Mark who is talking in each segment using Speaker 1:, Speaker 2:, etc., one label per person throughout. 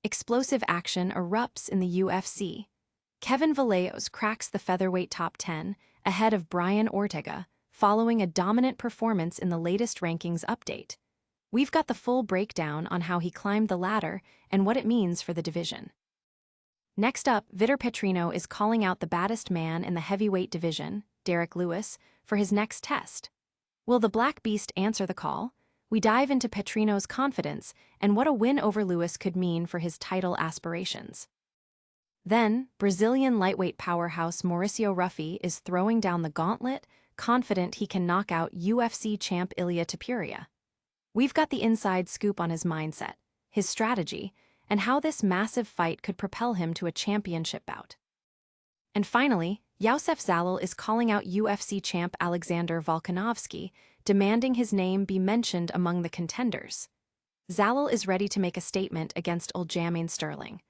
Speaker 1: Explosive action erupts in the UFC. Kevin Vallejos cracks the featherweight top 10, ahead of Brian Ortega, following a dominant performance in the latest rankings update. We've got the full breakdown on how he climbed the ladder and what it means for the division. Next up, Vitor Petrino is calling out the baddest man in the heavyweight division, Derrick Lewis, for his next test. Will the Black Beast answer the call? We dive into Petrino's confidence and what a win over Lewis could mean for his title aspirations. Then, Brazilian lightweight powerhouse Mauricio Ruffy is throwing down the gauntlet, confident he can knock out UFC champ Ilia Topuria. We've got the inside scoop on his mindset, his strategy, and how this massive fight could propel him to a championship bout. And finally, Youssef Zalal is calling out UFC champ Alexander Volkanovski, demanding his name be mentioned among the contenders. Zalal is ready to make a statement against Aljamain Sterling.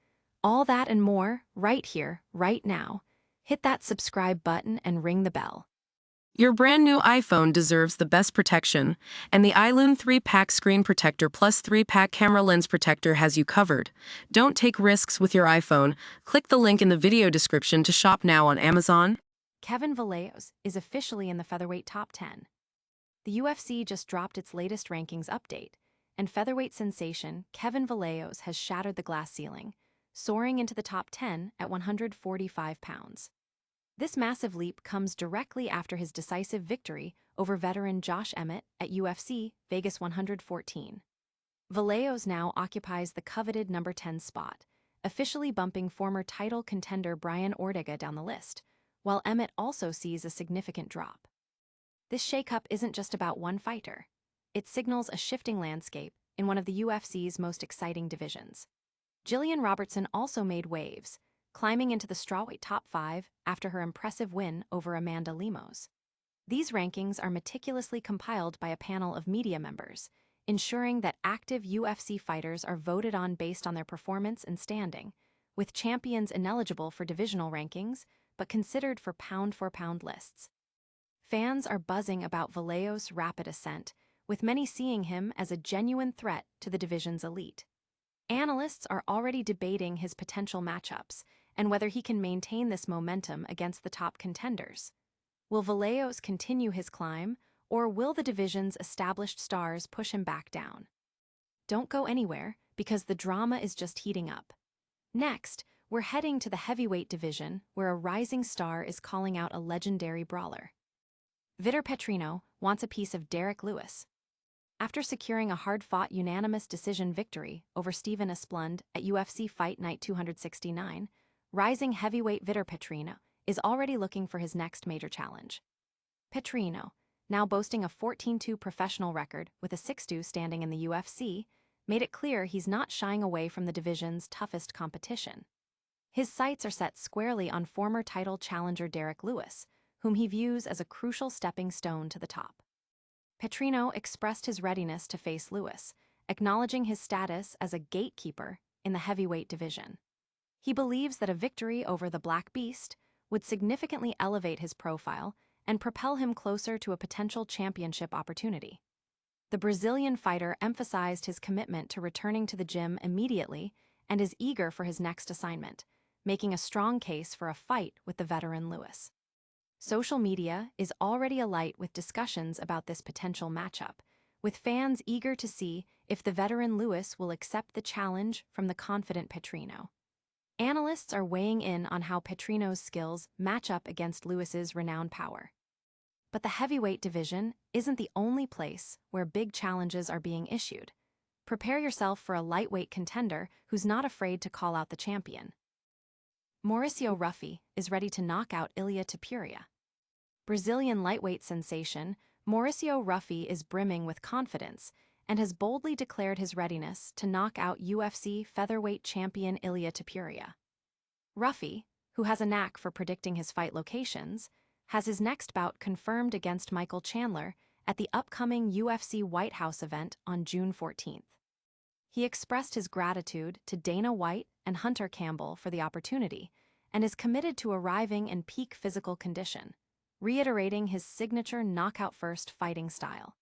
Speaker 1: All that and more, right here, right now. Hit that subscribe button and ring the bell.
Speaker 2: Your brand new iPhone deserves the best protection, and the iLune 3-pack screen protector plus 3-pack camera lens protector has you covered. Don't take risks with your iPhone. Click the link in the video description to shop now on Amazon.
Speaker 1: Kevin Vallejos is officially in the featherweight top 10. The UFC just dropped its latest rankings update, and featherweight sensation Kevin Vallejos has shattered the glass ceiling, soaring into the top 10 at 145 pounds. This massive leap comes directly after his decisive victory over veteran Josh Emmett at UFC Vegas 114. Vallejos now occupies the coveted number 10 spot, officially bumping former title contender Brian Ortega down the list, while Emmett also sees a significant drop. This shakeup isn't just about one fighter. It signals a shifting landscape in one of the UFC's most exciting divisions. Gillian Robertson also made waves, climbing into the strawweight top 5 after her impressive win over Amanda Lemos. These rankings are meticulously compiled by a panel of media members, ensuring that active UFC fighters are voted on based on their performance and standing, with champions ineligible for divisional rankings but considered for pound-for-pound lists. Fans are buzzing about Vallejos' rapid ascent, with many seeing him as a genuine threat to the division's elite. Analysts are already debating his potential matchups and whether he can maintain this momentum against the top contenders. Will Vallejos continue his climb, or will the division's established stars push him back down? Don't go anywhere, because the drama is just heating up. Next, we're heading to the heavyweight division, where a rising star is calling out a legendary brawler. Vitor Petrino wants a piece of Derrick Lewis. After securing a hard-fought unanimous decision victory over Stephen Asplund at UFC Fight Night 269, rising heavyweight Vitor Petrino is already looking for his next major challenge. Petrino, now boasting a 14-2 professional record with a 6-2 standing in the UFC, made it clear he's not shying away from the division's toughest competition. His sights are set squarely on former title challenger Derrick Lewis, whom he views as a crucial stepping stone to the top. Petrino expressed his readiness to face Lewis, acknowledging his status as a gatekeeper in the heavyweight division. He believes that a victory over the Black Beast would significantly elevate his profile and propel him closer to a potential championship opportunity. The Brazilian fighter emphasized his commitment to returning to the gym immediately and is eager for his next assignment, making a strong case for a fight with the veteran Lewis. Social media is already alight with discussions about this potential matchup, with fans eager to see if the veteran Lewis will accept the challenge from the confident Petrino. Analysts are weighing in on how Petrino's skills match up against Lewis's renowned power. But the heavyweight division isn't the only place where big challenges are being issued. Prepare yourself for a lightweight contender who's not afraid to call out the champion. Mauricio Ruffy is ready to knock out Ilia Topuria. Brazilian lightweight sensation Mauricio Ruffy is brimming with confidence and has boldly declared his readiness to knock out UFC featherweight champion Ilia Topuria. Ruffy, who has a knack for predicting his fight locations, has his next bout confirmed against Michael Chandler at the upcoming UFC White House event on June 14th. He expressed his gratitude to Dana White and Hunter Campbell for the opportunity and is committed to arriving in peak physical condition, reiterating his signature knockout-first fighting style.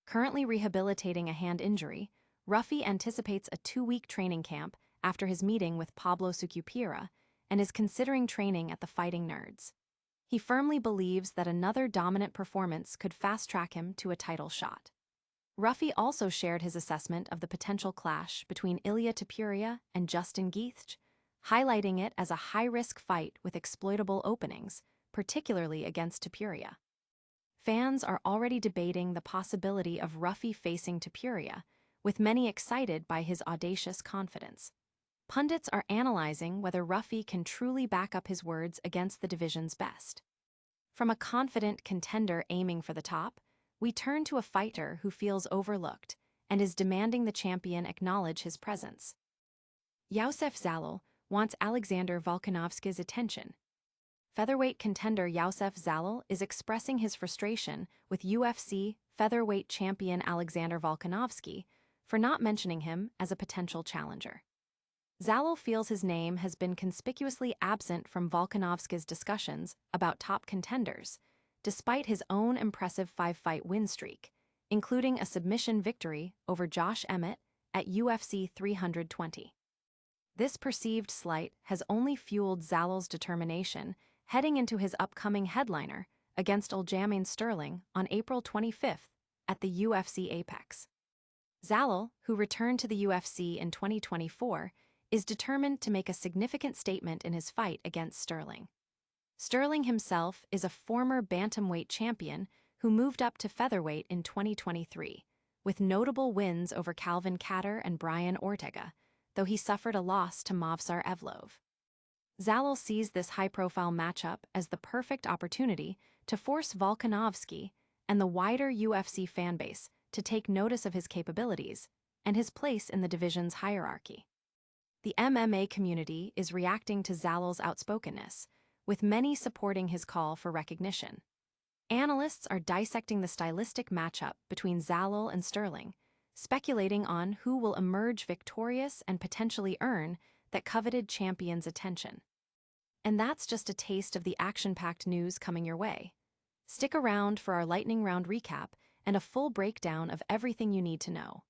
Speaker 1: Currently rehabilitating a hand injury, Ruffy anticipates a 2-week training camp after his meeting with Pablo Sucupira and is considering training at the Fighting Nerds. He firmly believes that another dominant performance could fast-track him to a title shot. Ruffy also shared his assessment of the potential clash between Ilia Topuria and Justin Gaethje, highlighting it as a high-risk fight with exploitable openings, particularly against Topuria. Fans are already debating the possibility of Ruffy facing Topuria, with many excited by his audacious confidence. Pundits are analyzing whether Ruffy can truly back up his words against the division's best. From a confident contender aiming for the top, we turn to a fighter who feels overlooked and is demanding the champion acknowledge his presence. Youssef Zalal wants Alexander Volkanovski's attention. Featherweight contender Youssef Zalal is expressing his frustration with UFC Featherweight champion Alexander Volkanovski for not mentioning him as a potential challenger. Zalal feels his name has been conspicuously absent from Volkanovski's discussions about top contenders, despite his own impressive 5-fight win streak, including a submission victory over Josh Emmett at UFC 320. This perceived slight has only fueled Zalal's determination heading into his upcoming headliner against Aljamain Sterling on April 25th at the UFC Apex. Zalal, who returned to the UFC in 2024, is determined to make a significant statement in his fight against Sterling. Sterling himself is a former bantamweight champion who moved up to featherweight in 2023, with notable wins over Calvin Kattar and Brian Ortega, though he suffered a loss to Movsar Evloev. Zalal sees this high-profile matchup as the perfect opportunity to force Volkanovski and the wider UFC fanbase to take notice of his capabilities and his place in the division's hierarchy. The MMA community is reacting to Zalal's outspokenness, with many supporting his call for recognition. Analysts are dissecting the stylistic matchup between Zalal and Sterling, speculating on who will emerge victorious and potentially earn that coveted champion's attention. And that's just a taste of the action-packed news coming your way. Stick around for our lightning round recap and a full breakdown of everything you need to know.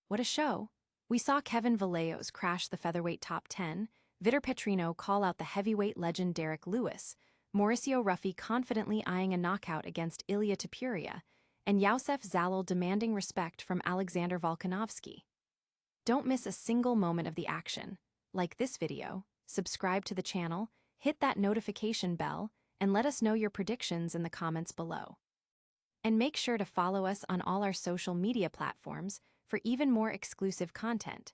Speaker 1: What a show! We saw Kevin Vallejos crash the featherweight top 10, Vitor Petrino call out the heavyweight legend Derrick Lewis, Mauricio Ruffy confidently eyeing a knockout against Ilia Topuria, and Youssef Zalal demanding respect from Alexander Volkanovski. Don't miss a single moment of the action. Like this video, subscribe to the channel, hit that notification bell, and let us know your predictions in the comments below. And make sure to follow us on all our social media platforms for even more exclusive content.